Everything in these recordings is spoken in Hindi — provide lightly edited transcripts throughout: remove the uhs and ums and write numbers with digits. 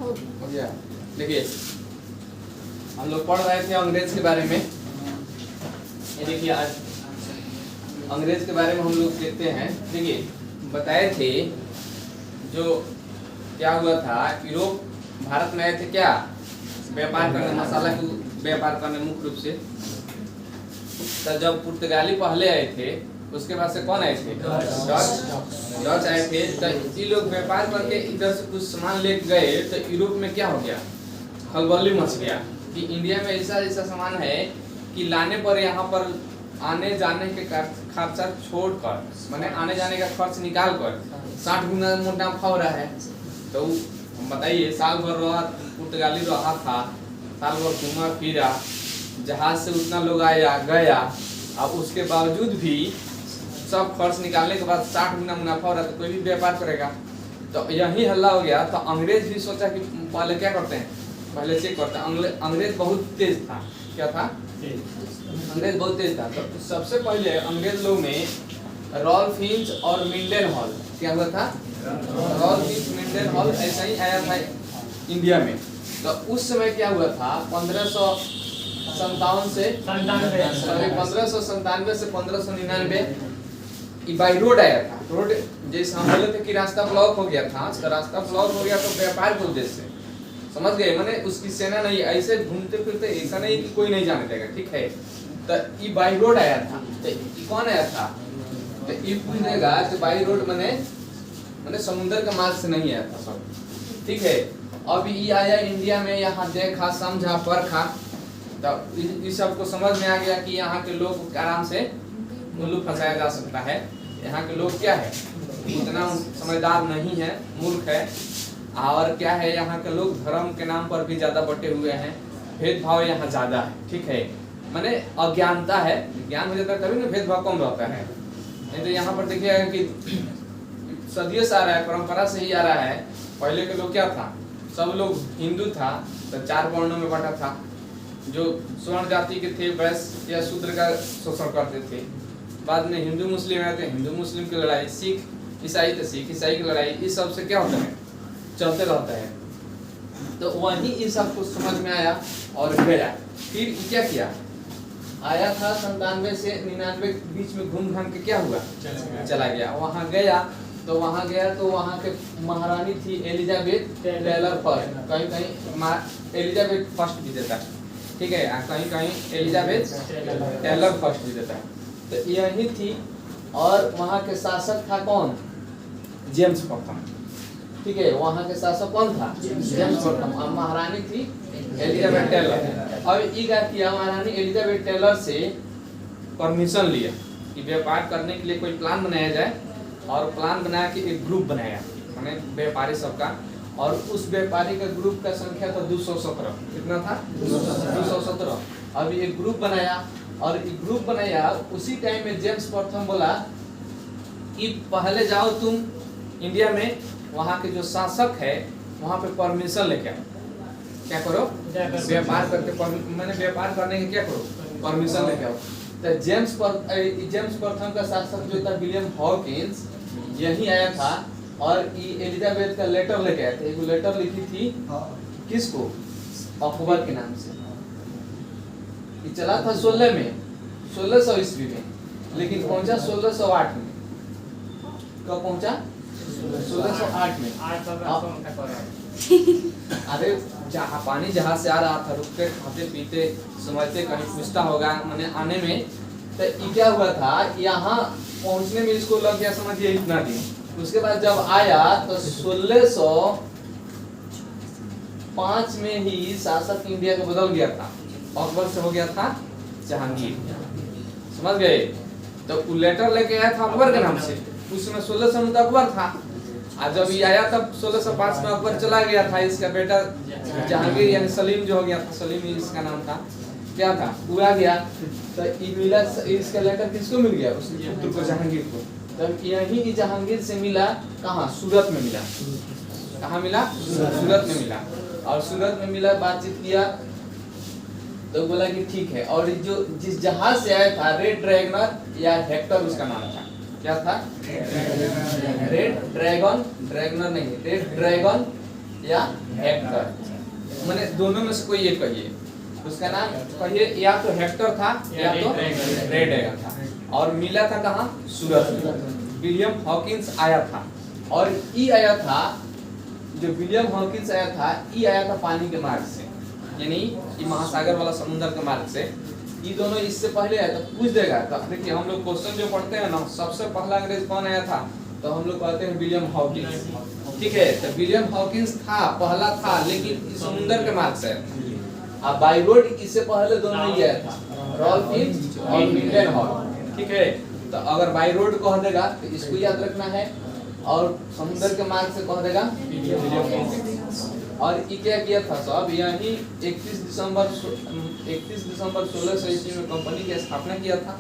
हो गया। देखिए हम लोग पढ़ रहे थे अंग्रेज के बारे में। ये देखिए आज अंग्रेज के बारे में हम लोग देखते हैं। देखिए बताए थे जो क्या हुआ था, यूरोप भारत में आए थे क्या, व्यापार करने, मसाला की व्यापार करने मुख्य रूप से। तो जब पुर्तगाली पहले आए थे उसके बाद से कौन आए थे, डच आए थे। तो ये लोग व्यापार करके इधर से कुछ सामान ले गए तो यूरोप में क्या हो गया, खलबली मच गया कि इंडिया में ऐसा ऐसा सामान है कि लाने पर यहाँ पर आने जाने के खर्चा छोड़कर, माने आने जाने का खर्च निकाल कर 60 गुना मुनाफा हो रहा है। तो बताइए साल भर रहा पुर्तगाली रहा था, साल भर घूमा फिरा, जहाज से उतना लोग आया गया, अब उसके बावजूद भी सब खर्च निकालने के बाद 60 गुना मुनाफा हो रहा है, तो कोई भी व्यापार करेगा। तो यही हल्ला हो गया। तो अंग्रेज भी सोचा कि पहले क्या करते हैं, पहले चेक करते हैं। अंग्रेज बहुत तेज था। क्या था, अंग्रेज बहुत तेज था। तो सबसे पहले अंग्रेज लोग में रॉल्फ हिंच और मिंडेल हॉल, क्या हुआ था, रॉल्फ हिंच मिंडेल हॉल ऐसा ही आया था इंडिया में। तो उस समय क्या हुआ था, 1597 से 1599 बाई रोड आया था। रोड जैसे हम बोले थे कि रास्ता ब्लॉक हो गया था, तो रास्ता ब्लॉक हो गया तो व्यापार के उद्देश्य से, समझ गए। माने उसकी सेना नहीं, ऐसे घूमते फिरते ऐसा नहीं कि कोई नहीं जाने देगा, ठीक है। तो ये बाई रोड आया था। तो कौन आया था, तो ये पूछेगा कि बाई रोड माने समुद्र के मार्ग से नहीं आया था सब, ठीक है। अब ये आया इंडिया में, यहाँ देखा समझा परखा, तो इस सबको समझ में आ गया कि यहाँ के लोग आराम से उल्लू फंसाया जा सकता है। यहाँ के लोग क्या है, उतना समझदार नहीं है, मूर्ख है। और क्या है, यहाँ के लोग धर्म के नाम पर भी ज्यादा बटे हुए हैं, भेदभाव यहाँ ज्यादा है, ठीक है। माने अज्ञानता है, ज्ञान हो जाता है तभी ना भेदभाव कम रहता है। नहीं तो यहाँ पर देखिएगा कि सदियों से आ रहा है, परंपरा से ही आ रहा है। पहले के लोग क्या था, सब लोग हिंदू था तो 4 वर्णों में बटा था। जो स्वर्ण जाति के थे वैश्य या शूद्र का शोषण करते थे। बाद में हिंदू मुस्लिम आते, हिंदू मुस्लिम की लड़ाई, सिख ईसाई तो सिख ईसाई की लड़ाई, इस सब से क्या होता है, चलते रहता है। तो वही इस सब कुछ समझ में आया और गया। फिर क्या किया, आया था 97 से 99 बीच में घूम घाम के क्या हुआ, चला गया। वहाँ गया तो वहाँ के महारानी थी एलिजाबेथ टेलर फर्स्ट, कहीं कहीं एलिजाबेथ फर्स्ट भी देता है, ठीक है, कहीं कहीं एलिजाबेथ टेलर फर्स्ट भी देता है। तो यही थी। और वहाँ के शासक था कौन, जेम्स प्रथम, ठीक है। वहाँ के शासक कौन था, जेम्स प्रथम। और महारानी थी एलिजाबेथ टेलर। अब ये क्या किया, महारानी एलिजाबेथ टेलर से परमिशन लिया कि व्यापार करने के लिए कोई प्लान बनाया जाए, और प्लान बना के एक ग्रुप बनाया, माने व्यापारी सबका। और उस व्यापारी का ग्रुप का संख्या था 217। कितना था, 217। अब एक ग्रुप बनाया, और एक ग्रुप बनाया उसी टाइम में जेम्स प्रथम बोला कि पहले जाओ तुम इंडिया में, वहाँ के जो शासक है वहाँ पे परमिशन लेके आओ, क्या करो, व्यापार करके, मैंने व्यापार करने के क्या करो, परमिशन लेके आओ। तो जेम्स प्रथम का शासक जो था विलियम हॉकिंस, यही आया था। और एलिजाबेथ का लेटर लेके आए थे। एक लेटर लिखी थी किसको, अकबर के नाम से। ये चला था 1600 ईस्वी में, लेकिन पहुंचा 1608 में। कब पहुंचा, 1608 में। अरे जहाँ पानी जहाज से आ रहा था, रुकते खाते पीते समझते, कहीं पूछता होगा मैंने आने में। तो ये क्या हुआ था, यहाँ पहुंचने में इसको लग गया समझिए इतना दिन। उसके बाद जब आया तो 1605 में ही शासक इंडिया को बदल गया था, अकबर से हो गया था जहांगीर, समझ गए। तो लेटर लेके आया था अकबर के नाम से। उसमें 1600 में तो अकबर था, और जब ये आया तब 1605 में अकबर चला गया था। इसका बेटा जहांगीर यानी सलीम जो हो गया था, सलीम इसका नाम था, क्या था, वो आ गया। तो ये मिला, इसका लेटर किसको मिल गया, उसके पुत्र को, जहांगीर को। तब यही जहांगीर से मिला, कहाँ, सूरत में मिला। कहाँ मिला, सूरत में मिला। और सूरत में मिला, बातचीत किया, तो बोला कि ठीक है। और जो जिस जहाज से आया था, रेड ड्रैगनर या हेक्टर उसका नाम था, क्या था, रेड ड्रैगन, ड्रैगनर नहीं, रेड ड्रैगन या हेक्टर, माने दोनों में से कोई एक कहिए। उसका नाम कहिए, या तो हेक्टर था या तो रे डैगर था, और मिला था कहाँ? सूरत में। विलियम हॉकिंस आया था, और ई आया था, जो विलियम हॉकिंस आया था, ई आया था पानी के मार्ग से, यानी ये महासागर वाला समुद्र के मार्ग से। ये दोनों इससे पहले आया था, पूछ देगा। तो देखिए हम लोग क्वेश्चन जो पढ़ते हैं ना, सबसे पहला अंग्रेज कौन आया था, तो हम लोग कहते हैं विलियम हॉकिंस, ठीक है। तो विलियम हॉकिंस था, पहला था, लेकिन समुद्र के मार्ग से। अब बाई रोड इससे पहले दोनों ही आया था, रॉल्फ फिच और मिल्टन हॉल, ठीक है। तो अगर बाई रोड कह देगा तो इसको याद रखना है, और समुद्र के मार्ग से कह देगा विलियम हॉकिंस। और ये क्या किया था साहब, यही 31 दिसंबर 1600 ईस्वी में कंपनी की स्थापना किया था,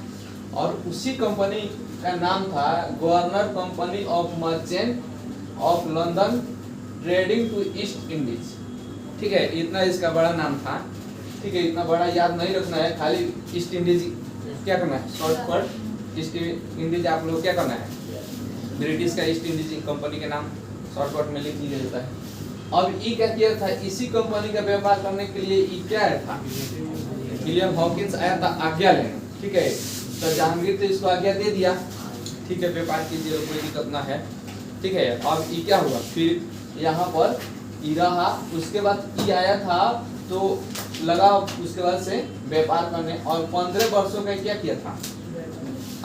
और उसी कंपनी का नाम था governor company of merchant of London trading to East Indies, ठीक है। इतना इसका बड़ा नाम था, ठीक है। इतना बड़ा याद नहीं रखना है, खाली ईस्ट इंडीज क्या करना है, शॉर्टकट ईस्ट इंडीज आप लोग क्या करना है, ब्रिटिश का ईस्ट इंडीज कंपनी के नाम शॉर्टकट में लिख दिया जाता है। अब ई क्या किया था, इसी कंपनी का व्यापार करने के लिए ई क्या आया था, विलियम हॉकिंस आया था आज्ञा लेने, ठीक है। तो जहांगीर तो इसको आज्ञा दे दिया, ठीक है, व्यापार कीजिए, कोई दिक्कत ना है, ठीक है। अब ई क्या हुआ, फिर यहाँ पर ई रहा, उसके बाद ई आया था, तो लगा उसके बाद से व्यापार करने, और 15 वर्षों का क्या किया था,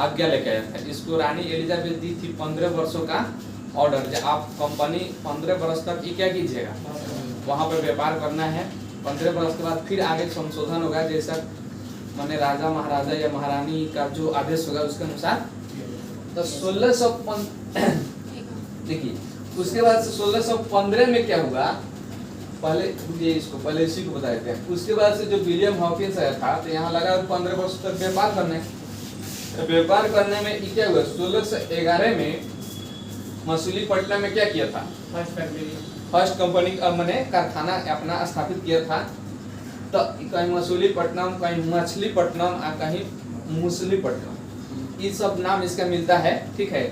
आज्ञा लेके आया था। इसको रानी एलिजाबेथ दी थी 15 वर्षों का ऑर्डर, जब आप कंपनी 15 वर्ष तक ये क्या कीजिएगा, वहाँ पर व्यापार करना है। 15 वर्ष के बाद फिर आगे संशोधन होगा, जैसा माने राजा महाराजा या महारानी का जो आदेश होगा उसके अनुसार। तो 1615 देखिए, उसके बाद से 1615 में क्या हुआ, पहले ये इसको पहले इसी को बता देते हैं। उसके बाद से जो विलियम हॉकिंस आया था, तो यहाँ लगा 15 वर्ष तक व्यापार करने। व्यापार करने में क्या हुआ, 1611 में मसूलीपट्टनम में क्या किया था, फर्स्ट कंपनी मैंने कारखाना अपना स्थापित किया था। तो कहीं मसूलीपट्टनम, कहीं मछलीपट्टनम, कहीं मूसलीपट्टनम, ये सब नाम इसका मिलता है, ठीक है।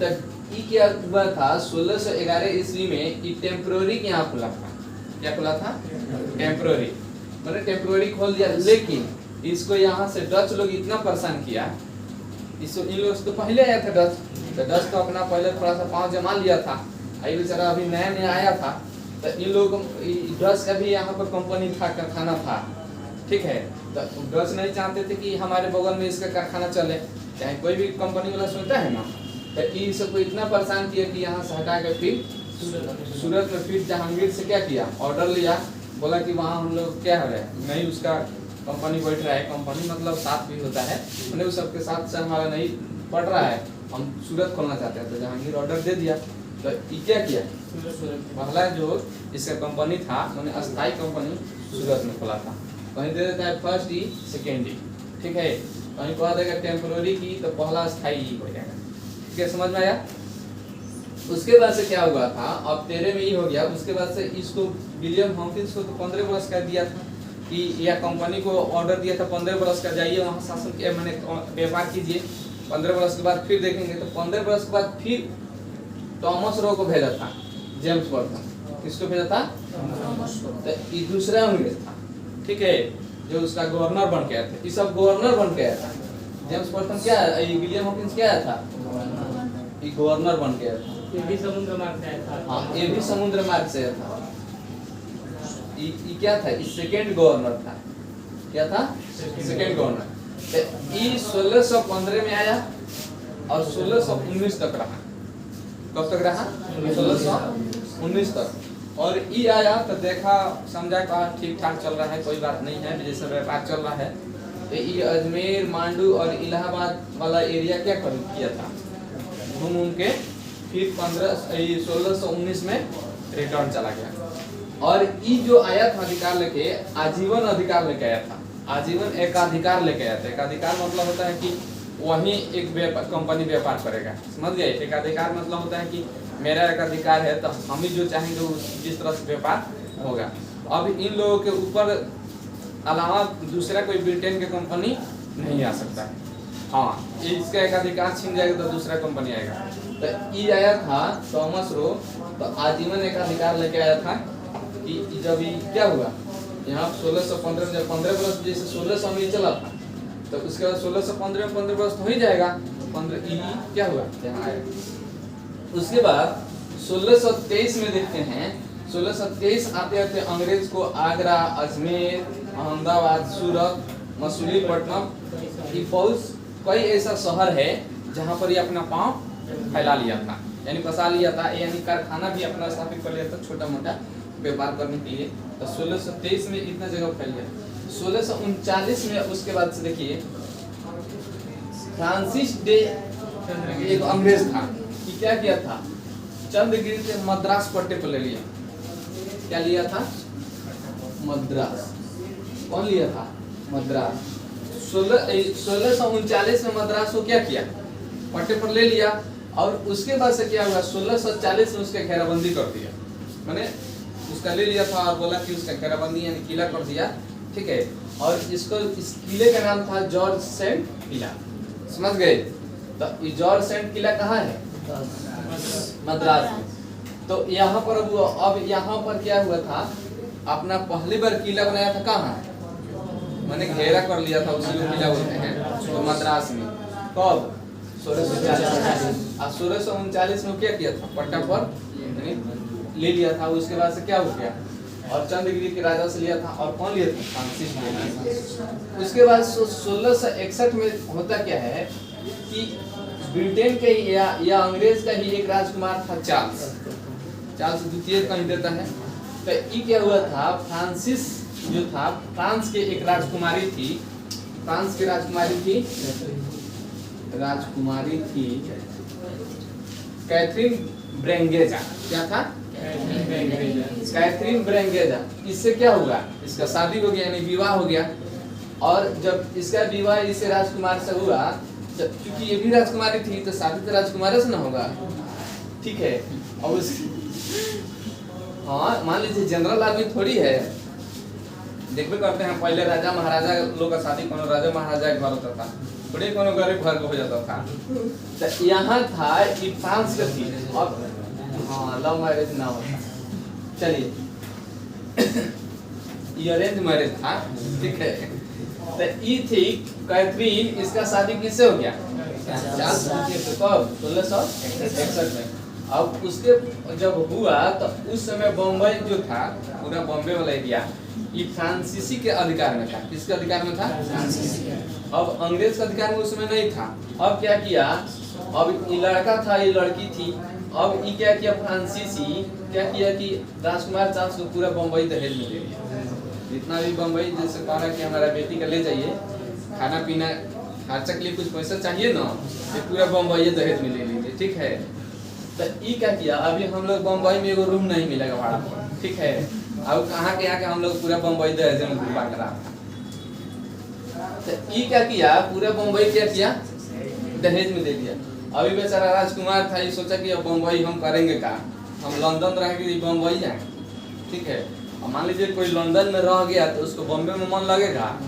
तो ये क्या हुआ था, 1611 ईस्वी में ये टेम्पररी यहाँ खुला था। क्या खुला था, टेम्पररी, मैंने टेम्पररी खोल दिया। लेकिन इसको यहाँ से डच लोग इतना परेशान किया, इसको इन लोग तो पहले आया था डच, तो डच तो अपना पहले थोड़ा सा पाँव जमा लिया था, ये बेचारा अभी नया नया आया था। तो इन लोग डच का भी यहाँ पर कंपनी था, कारखाना था, ठीक है। तो डच नहीं चाहते थे कि हमारे बगल में इसका कारखाना चले, चाहे कोई भी कंपनी वाला सोचता है ना। तो ये सबको इतना परेशान किया कि यहाँ से हटा के फिर सूरत में फिर जहांगीर से क्या किया, ऑर्डर लिया, बोला कि वहाँ हम लोग क्या हो रहा है, नहीं उसका कंपनी बैठ रहा है, कंपनी मतलब साथ भी होता है, मैंने उस सबके साथ से हमारा नहीं पड़ रहा है, हम सूरत खोलना चाहते हैं। तो जहांगीर ऑर्डर दे दिया। तो ये क्या किया, पहला जो इसका कंपनी था, मैंने अस्थाई कंपनी सूरत में खोला था। कहीं दे देता है फर्स्ट ई, सेकेंड ई, ठीक है। कहीं कह देगा टेम्पोररी की, तो पहला स्थाई ई हो जाएगा, ठीक है, समझ में आया। उसके बाद से क्या हुआ था, अब 13 में ही हो गया। उसके बाद से इसको विलियम हॉकिंस को तो 15 वर्ष का दिया था, कि यह कंपनी को ऑर्डर दिया था 15 वर्ष का, जाइए वहाँ शासन के मैंने व्यापार कीजिए। 15 वर्ष के बाद फिर देखेंगे, तो 15 वर्ष के बाद फिर थॉमस रो को भेजा था, जेम्स बर्टन। किसको भेजा था, तो ये दूसरा अंग्रेज था, ठीक है, जो उसका गवर्नर बन के आया था। ये सब गवर्नर बन के आया था। जेम्स बर्टन क्या, विलियम हॉकिंस क्या आया था, ये गवर्नर बन के आया था। ये भी समुद्र मार्ग से आया था। हाँ, ये भी समुद्र मार्ग से आया था। ये क्या था, ये सेकेंड गवर्नर था। क्या था, सेकेंड गवर्नर। ये 1615 में आया और 1619 तक रहा। कब तक रहा, 1619 तक। और ये आया तो देखा समझा कहा ठीक ठाक चल रहा है, कोई बात नहीं है, जैसे व्यापार चल रहा है। तो ये अजमेर, मांडू और इलाहाबाद वाला एरिया क्या किया था, घूम के फिर 1619 में रिटर्न चला गया। और ये जो आया था अधिकार लेके, आजीवन अधिकार लेके आया था। आजीवन एकाधिकार लेके आया था। एकाधिकार मतलब होता है कि वही एक कंपनी व्यापार करेगा, समझ गए। एकाधिकार मतलब होता है कि मेरा एकाधिकार है, तो हम ही जो चाहेंगे जिस तरह से व्यापार होगा। अब इन लोगों के ऊपर अलावा दूसरा कोई ब्रिटेन की कंपनी नहीं आ सकता है। हाँ, इसका एकाधिकार छीन जाएगा तो दूसरा कंपनी आएगा। तो ये आया था थॉमस रो तो आजीवन एक अधिकार लेके आया था कि जब ये क्या हुआ यहाँ 1615 जब 15 वर्ष जैसे 1600 में चला था तो उसके बाद 1615 में 15 वर्ष तो हो ही जाएगा, 15 क्या हुआ यहाँ आया। उसके बाद 1623 में देखते हैं, 1623 आते आते अंग्रेज को आगरा, अजमेर, अहमदाबाद, सूरत, मसूलीपट्टनम, ये बहुत कई ऐसा शहर है जहाँ पर ये अपना पांव फैला लिया था, यानी बसा लिया था, यानी कारखाना भी अपना स्थापित कर लिया था छोटा मोटा व्यापार करने के लिए। तो 1623 में इतना जगह फैल गया। 1639 में उसके बाद से देखिए फ्रांसिस डे एक अंग्रेज था कि क्या किया था, चंद्रगिरी से मद्रास पट्टे पर ले लिया। क्या लिया था? मद्रास। कौन लिया था? मद्रास। 1639 में मद्रास को क्या किया? पट्टे पर ले लिया। और उसके बाद से क्या हुआ, 1640 में उसके घेराबंदी कर दिया, मैंने उसका ले लिया था और बोला कि उसका घेराबंदी यानी किला कर दिया, ठीक है। और इसको इस किले का नाम था जॉर्ज सेंट किला, समझ गए। तो ये जॉर्ज सेंट किला कहाँ है? मद्रास में। तो यहाँ पर अब यहाँ पर क्या हुआ था, अपना पहली बार किला बनाया था कहाँ, मैंने घेरा कर लिया था, उसी को किला बोलते हैं, तो मद्रास में। कब? 1639 में क्या किया था, पट्टा पर ले लिया था। उसके बाद से क्या हो गया, और चंद्रगिरी के राजा से लिया था। और कौन लिया था? Francis day. उसके बाद 1661 में होता क्या है कि ब्रिटेन के या अंग्रेज का ही एक राजकुमार था, चार्ल्स द्वितीय कहीं देता है। तो ये क्या हुआ था, फ्रांसिस जो था, फ्रांस के एक राजकुमारी थी, फ्रांस की राजकुमारी थी कैथरीन ब्रेंगेजा। क्या था? कैथरीन ब्रेंगेजा। इससे क्या हुआ, इसका शादी हो गया, यानी विवाह हो गया। और जब इसका विवाह इस राजकुमार से हुआ, क्योंकि ये भी राजकुमारी थी तो शादी तो राजकुमार से ना होगा, ठीक है। और हाँ मान लीजिए जनरल आदमी थोड़ी है, देखबे करते हैं पहले राजा महाराजा लोग का शादी कोनो राजा महाराजा के घर होता था, थोड़े कोनो गरीब घर को हो जाता था। तो यहाँ था कि फ्रांस का थी, और हाँ लव मैरिज ना होता, चलिए ये अरेंज मैरिज था, ठीक है। तो ये थी कैथरीन, इसका शादी किससे हो गया? कब? 1661 में। अब उसके जब हुआ तो उस समय बम्बई जो था, पूरा बॉम्बे वाला एरिया, ये फ्रांसीसी के अधिकार में था। किसके अधिकार में था? फ्रांसीसी। अब अंग्रेज के अधिकार में उस समय नहीं था। अब क्या किया, अब ये लड़का था, ये लड़की थी। अब ये क्या किया, फ्रांसीसी क्या किया कि राजकुमार चार्ल्स को पूरा बम्बई दहेज में ले लिया। जितना भी बम्बई जैसे कहा कि हमारा बेटी का ले जाइए, खाना पीना खर्चा के लिए कुछ पैसा चाहिए ना, ये पूरा बम्बई दहेज में ले लीजिए, ठीक है। तो ये क्या किया, अभी हम लोग बम्बई में एगो रूम नहीं मिलेगा भाड़ा पर, ठीक है। अब कहाँ के आके हम लोग पूरा बम्बई दहेज में घुमा करा। तो ये क्या किया, पूरा बम्बई क्या किया, दहेज में दे दिया। अभी बेचारा राजकुमार था, ये सोचा कि अब बम्बई हम करेंगे का, हम लंदन रहेंगे, बम्बई जाएंगे, ठीक है। और मान लीजिए कोई लंदन में रह गया तो उसको बॉम्बे में मन लगेगा,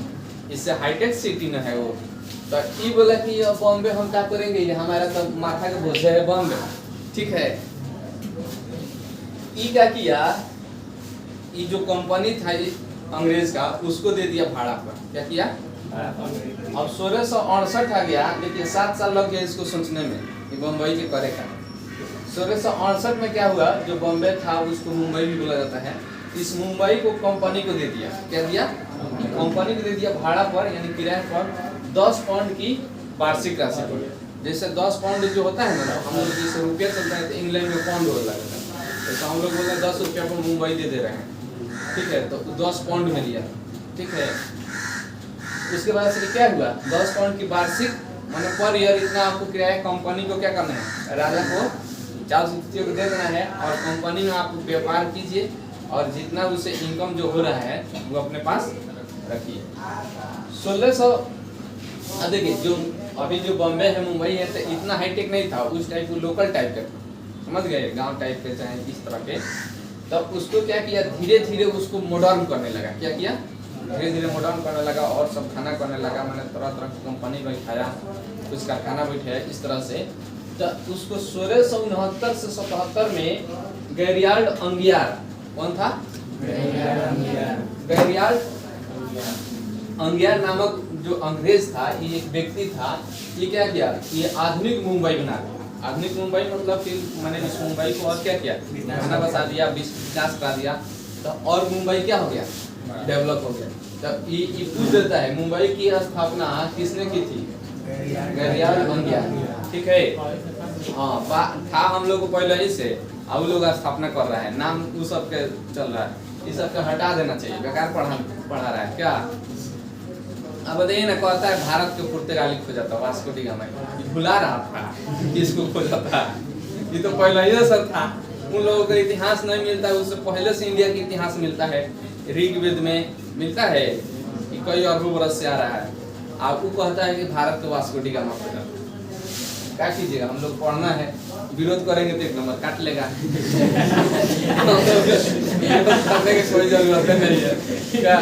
इससे हाईटेक सिटी न है वो। तो ये बोला कि बॉम्बे हम क्या करेंगे, ये हमारा तो माथा का बोझ है बॉम्बे, ठीक है। ये क्या किया, ये जो कंपनी था अंग्रेज का, उसको दे दिया भाड़ा पर। क्या किया, अब 1668 आ गया, देखिए 7 साल लग गया इसको सोचने में, ये बम्बई के करे का। 1668 में क्या हुआ, जो बॉम्बे था उसको मुंबई भी बोला जाता है, इस मुंबई को कंपनी को दे दिया। क्या दिया, कंपनी को दे दिया भाड़ा पर, यानी किराए पर 10 पाउंड की वार्षिक राशि पर। जैसे 10 पाउंड जो होता है ना, हम लोग जैसे रुपया चलता है तो इंग्लैंड में पाउंड हो लगता है, तो हम लोग बोल रहे हैं 10 रुपया पर मुंबई दे रहे हैं, ठीक है। तो 10 पाउंड में लिया, ठीक है। उसके बाद से क्या हुआ, 10 पाउंड की वार्षिक माने पर ईयर इतना आपको किराया, कंपनी को क्या करना है, राजा को चार्ल्स द्वितीय को दे देना है, और कंपनी में आप व्यापार कीजिए, और जितना उससे इनकम जो हो रहा है वो अपने पास रखिए। 1600 देखिए जो अभी जो बॉम्बे है, मुंबई है, तो इतना हाईटेक नहीं था, उस टाइप को लोकल टाइप का, समझ गए, गांव टाइप के चाहे इस तरह के। तब उसको क्या किया, धीरे धीरे उसको मॉडर्न करने लगा। क्या किया, धीरे धीरे मॉडर्न करने लगा, और सब खाना करने लगा, मैंने तरह तरह की कंपनी बैठाया, कुछ कारखाना बैठाया, इस तरह से। तो उसको 1669 से 77 में गैरियाल्ड अंगियार। कौन था? गैरियाल्ड अंगियार नामक जो अंग्रेज था, ये एक व्यक्ति था। ये क्या किया? ये आधुनिक मुंबई बना दिया। आधुनिक मुंबई मतलब कि मैंने इस मुंबई को और क्या किया? खाना बसा दिया, विकास करा दिया, तो और मुंबई क्या हो गया? डेवलप हो गया। तो ये पूछ देता है मुंबई की स्थापना किसने की थी? गैरियाल्ड अंगियार। ठीक है, हाँ था हम लोग को पहले ही से, अब लोग स्थापना कर रहा है, नाम वो सब के चल रहा है। ये सब का हटा देना चाहिए, बेकार पढ़ा रहा है क्या। अब बताइए ना, कहता है भारत के पुर्तगाली खोजा था, वास्को डी गामा, भुला रहा था किसको खोजा था? ये तो पहले ही सब था। उन लोगों का इतिहास नहीं मिलता है, उससे पहले से इंडिया का इतिहास मिलता है। ऋग्वेद में मिलता है कि कई अरबों बरस से आ रहा है। आपको कहता है कि भारत के वास्को डी गामा खोजा। क्या कीजिएगा, हम लोग पढ़ना है, विरोध करेंगे तो एक नंबर काट लेगा। करने की कोई जरूरत नहीं है क्या।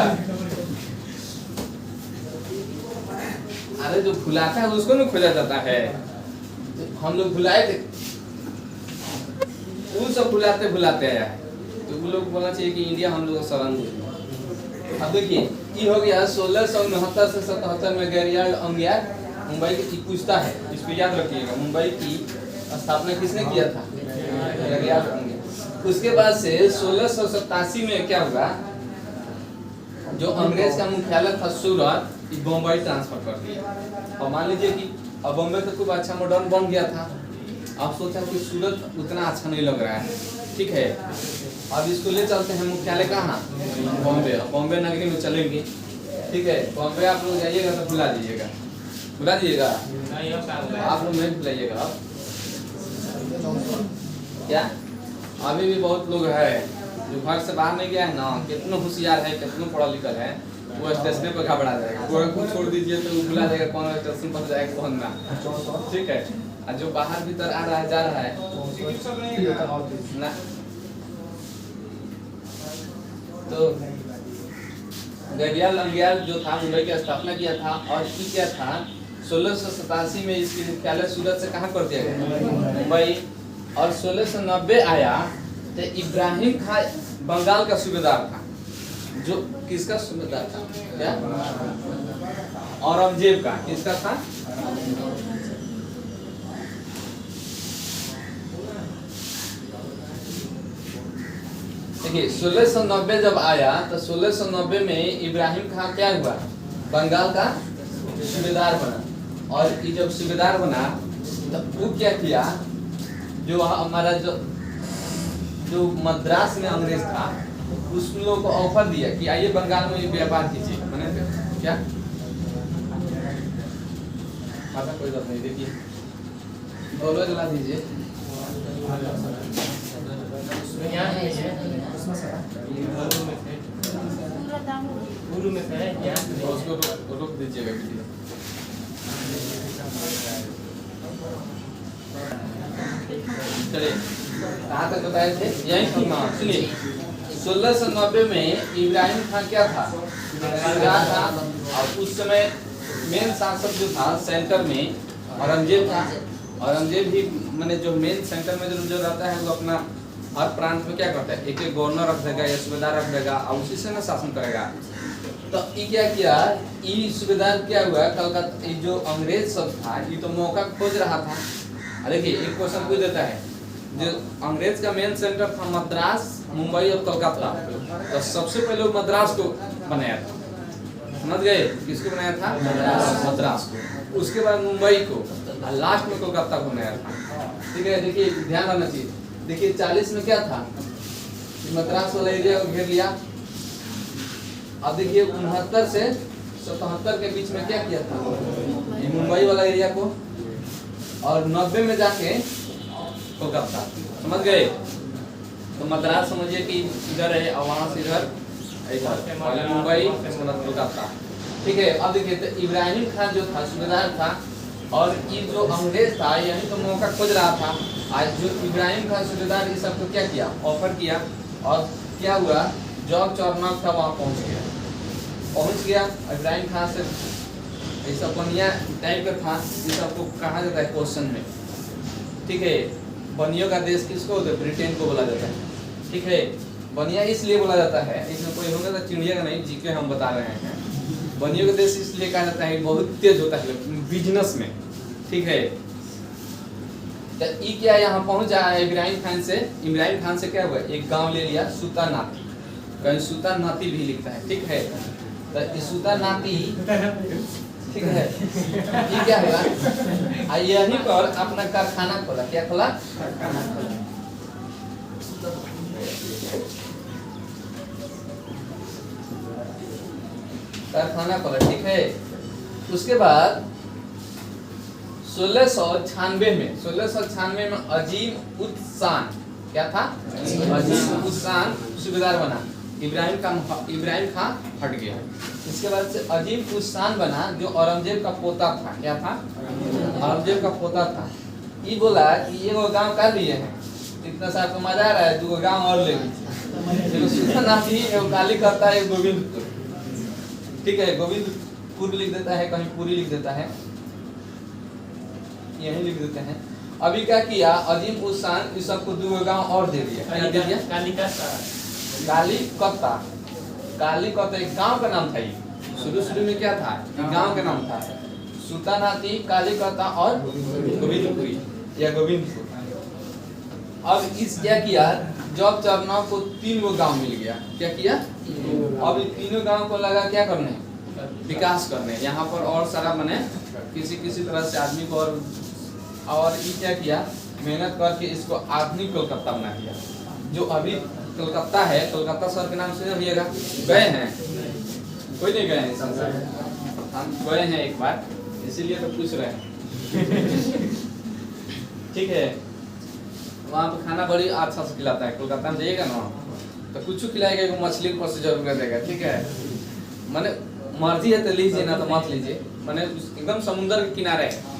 अरे जो भुलाता है उसको नहीं खोजा जाता है। हम लोग भुलाए थे, वो सब भुलाते आया है। तो वो लोग बोलना चाहिए कि इंडिया हम लोग शरण दे। अब देखिए ये हो गया 1669 से 77 में गैरियाल्ड अंगियार मुंबई की पूछता है, इसको याद रखिएगा। मुंबई की स्थापना किसने किया था? गैरियाल्ड अंगियार। उसके बाद से 1687 में क्या हुआ? जो अंग्रेज का मुख्यालय था सूरत, बॉम्बे ट्रांसफर कर दिया। और मान लीजिए कि अब बॉम्बे तो खूब अच्छा मॉडर्न बन गया था। अब सोचा कि सूरत उतना अच्छा नहीं लग रहा है, ठीक है, अब इसको ले चलते हैं मुख्यालय कहाँ? बॉम्बे। बॉम्बे नगरी में चलेंगे, ठीक है। बॉम्बे आप लोग जाइएगा तो बुला दीजिएगा आप लोग नहीं बुलाइएगा। क्या अभी भी बहुत लोग है जो घर से बाहर नहीं गया है ना, कितना होशियार है, कितना पढ़ा लिखा है, वो स्टेशन पे घबरा जाएगा। गोरखपुर छोड़ दीजिए तो वो बुला देगा कौन स्टेशन पर जाएगा कौन ना, ठीक है। और जो बाहर भीतर आ रहा है जा रहा है ना, तो गैरियाल्ड अंगियार जो था मुंबई की स्थापना किया था। और ये क्या था, 1687 में इसकी मुख्यालय सूरत से कहाँ कर दिया गया? मुंबई। और 1690 आया तो इब्राहिम खान बंगाल का सूबेदार था। जो किसका सूबेदार था? क्या? औरंगजेब का। किसका था? देखिए 1690 जब आया तो 1690 में इब्राहिम खान क्या हुआ? बंगाल का सूबेदार बना। और ये जब सूबेदार बना तो वो क्या किया, जो हमारा जो मद्रास में अंग्रेज था उस लोगों को ऑफर दिया कि आइए बंगाल में व्यापार कीजिए। मैंने क्या कोई बात नहीं, देखिए बोलो जला दीजिए। उसको रोक दीजिएगा वीडियो। चलिए कहाँ तक बताए थे? यही सुनिए 1690 में इब्राहिम खान क्या था? था। और उस समय मेन शासक जो था सेंटर में औरंगजेब था। औरंगजेब ही मैंने जो मेन सेंटर में जो रहता है वो अपना हर प्रांत में क्या करता है, एक एक गवर्नर रख देगा या सूबेदार रख देगा और उसी से ना शासन करेगा। तो ये क्या किया, ये सूबेदार क्या हुआ, कलकत्ता जो अंग्रेज सब था ये तो मौका खोज रहा था। देखिए एक क्वेश्चन पूछ देता है, जो अंग्रेज का मेन सेंटर था मद्रास, मुंबई और कलकत्ता, तो सबसे पहले मद्रास को बनाया था। समझ गए? किसको बनाया था? मद्रास को। उसके बाद मुंबई को, और लास्ट में कोलकाता को बनाया था। ठीक है, देखिए ध्यान रखना चाहिए। देखिए 40 में क्या था, मद्रास वाला एरिया को घेर लिया। अब देखिए 69 से 77 के बीच में क्या किया था, ये मुंबई वाला एरिया को, और 90 में जाके कोलकाता। समझ गए? तो मद्रास समझिए कि इधर है और वहां से इधर मुंबई, इसके बाद कोलकाता। ठीक है। अब देखिए तो इब्राहिम खान जो था सूबेदार था, और ये जो अंग्रेज था यही तो मौका खोज रहा था। आज जो इब्राहिम खान सूबेदार इस सबको क्या किया, ऑफर किया, और क्या हुआ, जॉब चौरनाक था वहाँ पहुँच गया। इब्राहिम खान से ये सब बनिया टाइप का था, ये सबको कहा जाता है क्वेश्चन में। ठीक है, बनियों का देश किसको होता है? ब्रिटेन को बोला जाता है। ठीक है। बनिया इसलिए बोला जाता है, इसमें कोई होगा तो चिड़िया का नहीं, जीके हम बता रहे हैं। बनियों का देश इसलिए कहा जाता है बहुत तेज होता है बिजनेस में, ठीक है। तो ई क्या यहाँ पहुंच जाए इब्राहिम खान से, इब्राहिम खान से क्या हुआ, एक गांव ले लिया सूता नाती, कहीं सूता नाती भी लिखता है, ठीक है। तो सूता नाती, ठीक है, ये क्या हुआ, यहीं पर अपना कारखाना खोला, क्या खोला, कारखाना खोला, ठीक है। उसके बाद 1696 में अजीम उद शान, क्या था, अजीम उद शान सूबेदार बना, इब्राहिम खान हट गया। इसके बाद से अजीम उद शान बना जो औरंगजेब का पोता था, क्या था, औरंगजेब का पोता था। ये बोला कि ये वो गांव कर लिए हैं, इतना सा आपको मजा आ रहा है, 2 गांव और ले काली करता है गोविंदपुर, ठीक है, गोविंदपुर लिख देता है, कहीं पूरी लिख देता है, यही लिख देते हैं। अभी क्या किया अजीम उद शान इस सबको 2 गांव और दे दिया, क्या दे दिया, कालीकता एक गांव का नाम था। ये शुरू में क्या था, एक गांव का नाम था, सुल्तानाती, कालीकता और गोविंदपुरी या गोविंदपुर। अब इस क्या किया, जब चरना को 3 गांव मिल गया, क्या किया, अब 3 गांव को लगा क्या करने, विकास करने, यहाँ पर और सारा बने किसी तरह से आदमी को, और ये क्या किया, मेहनत करके इसको आधुनिक कोलकाता बना दिया। जो अभी कोलकाता है, कोलकाता शहर के नाम से भैया गए हैं, कोई नहीं गए हैं, हम गए हैं एक बार, इसीलिए तो पूछ रहे हैं ठीक है। वहाँ पे खाना बड़ी अच्छा से खिलाता है, कोलकाता में जाइएगा ना तो कुछ खिलाएगा, एगो मछली ऊपर से जरूर कर देगा, ठीक है। माने मर्जी है तो लीजिए, ना तो मत लीजिए, माने एकदम समुद्र के किनारे है,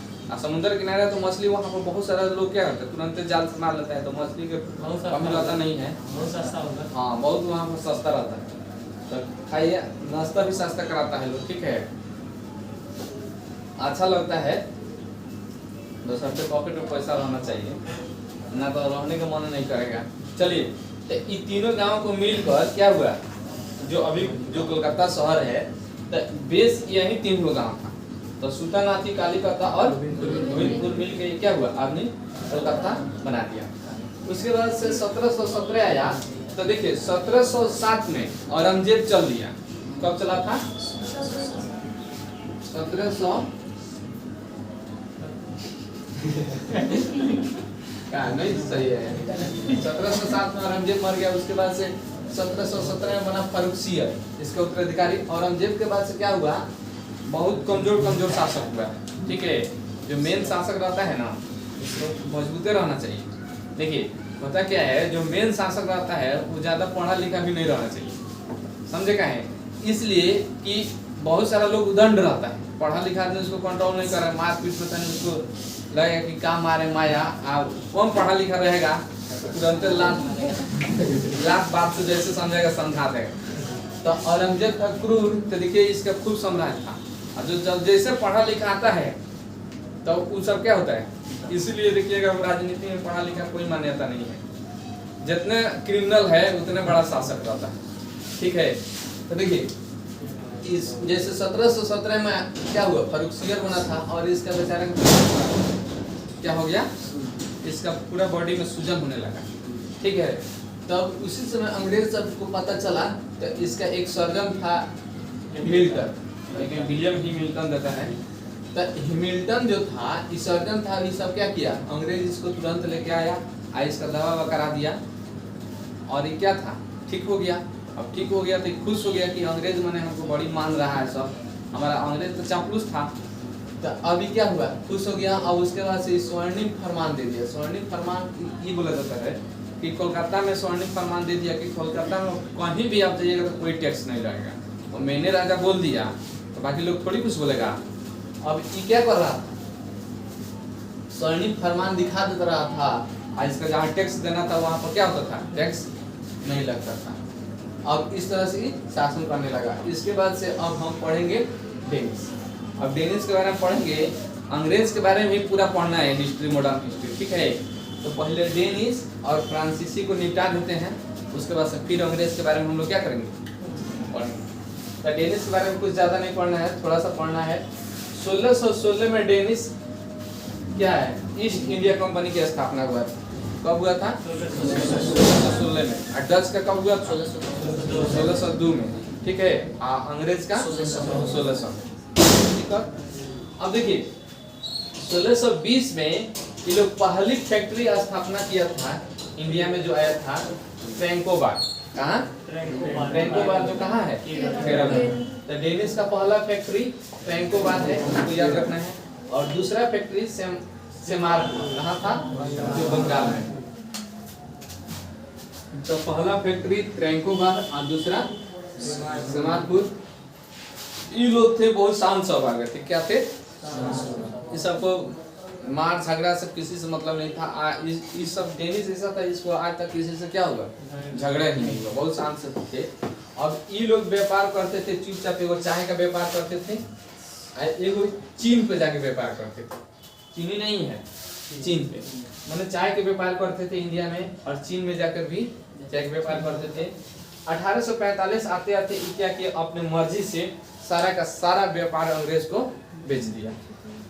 समुद्र के किनारे तो मछली, वहाँ पर बहुत सारा लोग क्या करते हैं, तुरंत जाल से मार लेता है, तो मछली के कमी रहता नहीं है, बहुत सस्ता होगा, हाँ बहुत वहाँ पर सस्ता रहता है। तो खाइए, नाश्ता भी सस्ता कराता है लोग, ठीक है, अच्छा लगता है। बस सबके पॉकेट में पैसा रहना चाहिए, ना तो रहने का मन नहीं करेगा। चलिए, तो ये 3 गांव को मिलकर क्या हुआ, जो अभी जो कोलकाता शहर है, तो बेस यही 3 गांव था, तो सुल्तानाती, कालीकता और गोविंदपुर मिलकर क्या हुआ, आदमी कोलकाता बना दिया। उसके बाद से 1717 आया, तो देखिए 1707 में औरंगजेब चल दिया, कब चला था, 1700 नहीं सही है, 1707 में औरंगजेब मर गया। उसके बाद से 1717 में बना फारुखसियर इसका उत्तराधिकारी। औरंगजेब के बाद से क्या हुआ, बहुत कमजोर शासक हुआ, ठीक है। जो मेन शासक रहता है ना, उसको मजबूत रहना चाहिए। देखिए होता क्या है, जो मेन शासक रहता है वो ज्यादा पढ़ा लिखा भी नहीं रहना चाहिए, समझे का है, इसलिए कि बहुत सारा लोग उदंड रहता है, पढ़ा लिखा आदमी उसको कंट्रोल नहीं कर रहा है, मार पीट पता नहीं, उसको लगेगा कि काम मारे माया, कौन पढ़ा लिखा रहेगा तुरंत लाख बात से जैसे समझेगा समझा देगा। तो औरंगजेब का क्रूर, तो देखिए इसका खूब सम्राट था, और जो जैसे पढ़ा लिखा आता है तो वो सब क्या होता है, इसीलिए देखिएगा राजनीति में पढ़ा लिखा कोई मान्यता नहीं है, जितने क्रिमिनल है उतने बड़ा शासक रहता है, ठीक है। तो देखिए इस जैसे 1717 में क्या हुआ, फारुखसियर बना था, और इसका बेचारे क्या हो गया, इसका पूरा बॉडी में सूजन होने लगा, ठीक है। तब उसी समय अंग्रेज सबको पता चला, तो इसका एक सर्जन था हिमिल्टन, लेकिन विलियम ही मिल्टन देता है। तो हिमिल्टन जो था, इस सर्जन था, ये सब क्या किया, अंग्रेज इसको तुरंत लेके आया, इसका दवा करा दिया, और ये क्या था, ठीक हो गया। अब ठीक हो गया तो खुश हो गया कि अंग्रेज मैंने हमको बड़ी मान रहा है सब, हमारा अंग्रेज तो चापलूस था। तो अभी क्या हुआ, खुश हो गया। अब उसके बाद से स्वर्णिम फरमान दे दिया। स्वर्णिम फरमान ये बोला जाता है कि कोलकाता में स्वर्णिम फरमान दे दिया कि कोलकाता में कहीं भी आप जाइएगा तो कोई टैक्स नहीं लगेगा। और मैंने राजा बोल दिया तो बाकी लोग थोड़ी कुछ बोलेगा। अब ये क्या कर रहा था, स्वर्णिम फरमान दिखा देता रहा था, और इसका जहाँ टैक्स देना था वहाँ पर क्या होता था, टैक्स नहीं लगता था। अब इस तरह से शासन करने लगा। इसके बाद से अब हम पढ़ेंगे डेनिस। अब डेनिस के बारे में पढ़ेंगे, अंग्रेज के बारे में भी पूरा पढ़ना है, हिस्ट्री, मॉडर्न हिस्ट्री, ठीक है। तो पहले डेनिस और फ्रांसीसी को निपटा देते हैं, उसके बाद से फिर अंग्रेज के बारे में हम लोग क्या करेंगे, पढ़ेंगे। तो डेनिस के बारे में कुछ ज़्यादा नहीं पढ़ना है, थोड़ा सा पढ़ना है। 1616 में डेनिस क्या है, ईस्ट इंडिया कंपनी की स्थापना हुआ था। कब हुआ था? 1616 में। और डच का कब हुआ था? 1602 में। ठीक है, अंग्रेज का 1600 में। ठीक है, अब देखिए 1620 में ये लोग पहली फैक्ट्री स्थापना किया था इंडिया में, जो आया था फ्रैंकोबार। कहाँ? फ्रैंकोबार जो कहाँ है? केरल में। तो डेनिस का पहला फैक्ट्री फ्रैंकोबार है, उसको याद रखना है। और दूसरा फैक्ट्री सेमारपुर, कहाँ था? जो बंगाल में। तो पहला फैक्ट्री फ्रैंकोबार और दूसरा सेमारपुर। ये लोग थे बहुत शांत स्वभाव के थे। क्या थे? ये सबको मार झगड़ा सब किसी से मतलब नहीं था। इस सब डेनिस ऐसा था, इसको आज तक किसी से क्या हुआ, झगड़ा ही नहीं हुआ, बहुत शांत से थे। अब ये लोग व्यापार करते थे चुपचाप, एगो चाय का व्यापार करते थे, एगो चीन पे जाके व्यापार करते थे। चीनी नहीं है, चीन पे, मैंने चाय के व्यापार करते थे इंडिया में, और चीन में जाकर भी चाय के व्यापार करते थे। 1845 आते आते क्या किया, अपने मर्जी से सारा का सारा व्यापार अंग्रेज को बेच दिया।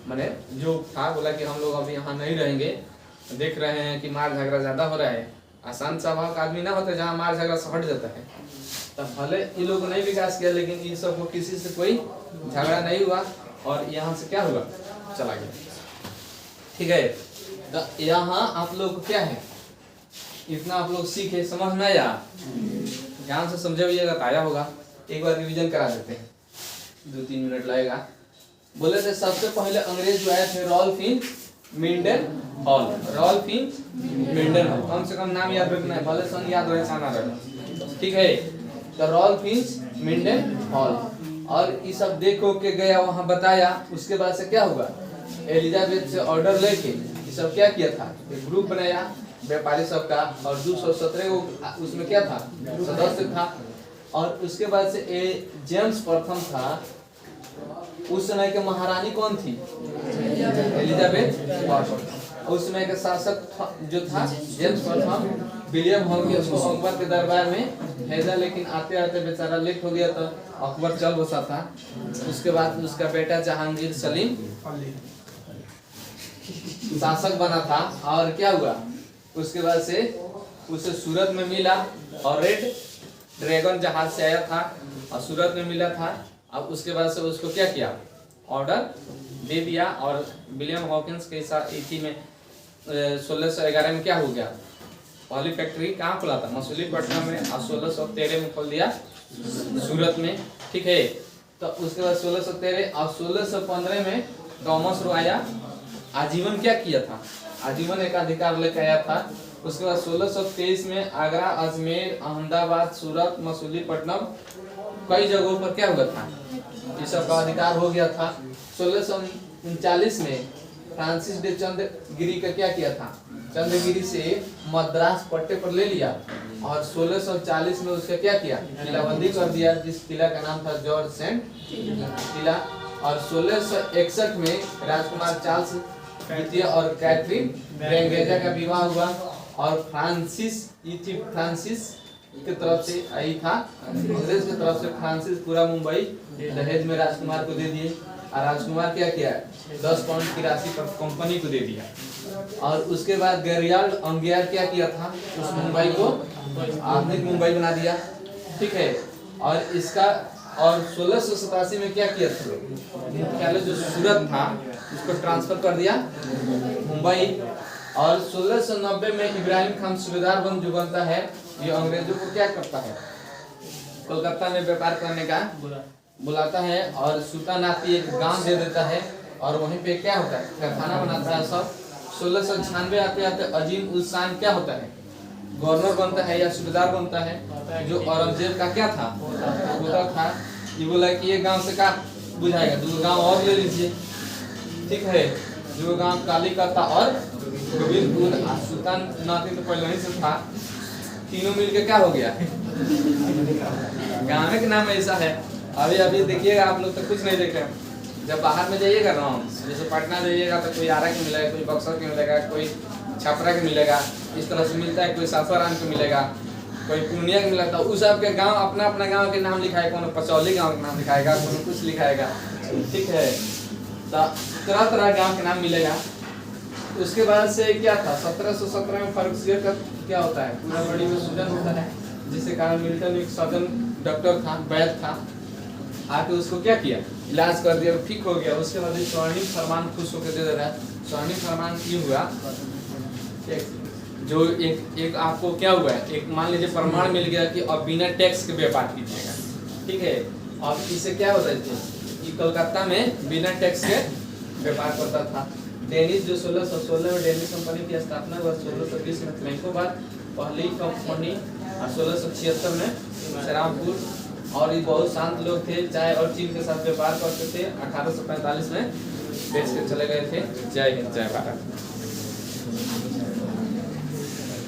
मैंने जो था बोला कि हम लोग अभी यहाँ नहीं रहेंगे, देख रहे हैं कि मार झगड़ा ज्यादा हो रहा है, आसान स्वभाव का आदमी ना होता जहाँ मार झगड़ा से हट जाता है। तब भले ये लोग नहीं विकास किया, लेकिन इन सबको किसी से कोई झगड़ा नहीं हुआ, और यहाँ से क्या हुआ, चला गया। ठीक है, तो यहाँ आप लोग क्या है, इतना आप लोग सीखे, समझ में आया? ध्यान से समझे हुए आया होगा। एक बार रिवीजन करा देते हैं, 2-3 मिनट लगेगा। बोले थे सबसे पहले अंग्रेज जो आए थे रॉल्फ इन मिंडन हॉल। रॉल्फ इन मिंडन हॉल, कम से कम नाम याद रखना है, भले सन याद रहे साना रहे। ठीक है, तो रॉल्फ इन मिंडन हॉल, और ये सब देखो के गया वहां बताया। उसके बाद से क्या हुआ, एलिजाबेथ से ऑर्डर लेके ये सब क्या किया था, एक ग्रुप बनाया व्यापारी सब का, और 217 को उसमें क्या था, सदस्य था। और उसके बाद से जेम्स प्रथम था। उस समय के महारानी कौन थी? एलिजाबेथ। उस समय के शासक जो था जेम्स प्रथम, विलियम हॉकिंस को अकबर के दरबार में भेजा, लेकिन आते आते बेचारा लेट हो गया, तो अकबर चल बसा था। उसके बाद उसका बेटा जहांगीर सलीम शासक बना था। और क्या हुआ, उसके बाद से उसे सूरत में मिला, और रेड ड्रैगन जहाज से आया था और सूरत में मिला था। अब उसके बाद से उसको क्या किया, ऑर्डर दे दिया। और विलियम हॉकिंस के साथ इसी में 1611 में क्या हो गया, पहली फैक्ट्री कहाँ खोला था, मछलीपट्टनम में, और 1613 में खोल दिया सूरत में। ठीक है, तो उसके बाद 1613 और 1615 में थॉमस रो आया, आजीवन क्या किया था, आजीवन एक अधिकार लेकर आया था। उसके बाद 1623 में आगरा, अजमेर, अहमदाबाद, सूरत, मछलीपट्टनम कई जगहों पर क्या हुआ था, ये सब का अधिकार हो गया था। 1639 में फ्रांसिस डे चंद्रगिरी का क्या किया था, चंद्रगिरी से मद्रास पट्टे पर ले लिया। और 1640 में उसका क्या किया, किलाबंदी कर दिया, जिस किला का नाम था जॉर्ज सेंट किला। और 1661 में राजकुमार चार्ल्स द्वितीय और कैथरीन ब्रेंगेजा का विवाह हुआ। और फ्रांसिस की तरफ से आई था, अंग्रेज की तरफ से फ्रांसिस पूरा मुंबई दहेज में राजकुमार को दे दिए। और राजकुमार क्या किया, 10 पाउंड की राशि पर कंपनी को दे दिया। और उसके बाद गैरियाल्ड अंगियार क्या किया था, उस मुंबई को आधुनिक मुंबई बना दिया। ठीक है, और इसका और 1687 में क्या किया था, मुख्यालय जो सूरत था उसको ट्रांसफर कर दिया मुंबई। और 1690 में इब्राहिम खान सूबेदार जो बनता है, ये अंग्रेजों को क्या करता है, कोलकाता में व्यापार करने का बुलाता है। और सुल्तानाती एक गांव दे देता है, और वहीं पे क्या होता है, कारखाना बनाता है सब। 1696 आते आते अजीम उल शान क्या होता है, गवर्नर बनता है या सूबेदार बनता है, जो औरंगजेब का क्या था, पोता था। ये बोला कि ये गांव से क्या बुझाएगा, 2 गांव और ले लीजिए। ठीक है, जो गांव कालीकता और गोविंदपुर, सुल्तान नाती तो पहले ही से था, तीनों मिलके क्या हो गया, गाँव का नाम ऐसा है। अभी देखिएगा आप लोग तो कुछ नहीं देख रहे हैं, जब बाहर में जाइएगा ना, जैसे पटना जाइएगा तो कोई आरा के मिलेगा, कोई बक्सर के मिलेगा, कोई छपरा के मिलेगा, इस तरह से मिलता है, कोई सासाराम के मिलेगा। कोई पूर्णिया के मिला था, उस आपके गांव अपना अपना गांव के नाम लिखाएगा, कोनो पचौली गांव के नाम लिखाएगा, कोनो कुछ लिखाएगा, ठीक है। तो तरह तरह गांव के नाम मिलेगा। उसके बाद से क्या था 1717 में फर्गुसियर का क्या होता है, पूरा बॉडी में सूजन होता है, जिसके कारण मिल्टन एक सर्जन डॉक्टर था, वैद्य था, आके उसको क्या किया, इलाज कर दिया, ठीक हो गया। उसके बाद स्वर्णिम फरमान खुश होकर दे रहा है। स्वर्णिम फरमान क्यों हुआ, जो एक आपको क्या हुआ है, एक मान लीजिए प्रमाण मिल गया कि अब बिना टैक्स के व्यापार कीजिएगा, ठीक है। अब इससे क्या होता है कि कलकत्ता में बिना टैक्स के व्यापार करता था। डेनिश जो 1616 में डेनिश कंपनी की स्थापना हुआ, 1620 में फ्रैंकोबाद पहली कंपनी, और 1676 में श्रीरामपुर। और ये बहुत शांत लोग थे, चाय और चीन के साथ व्यापार करते थे। 1845 में देश के चले गए थे। जय हिंद, जय भारत।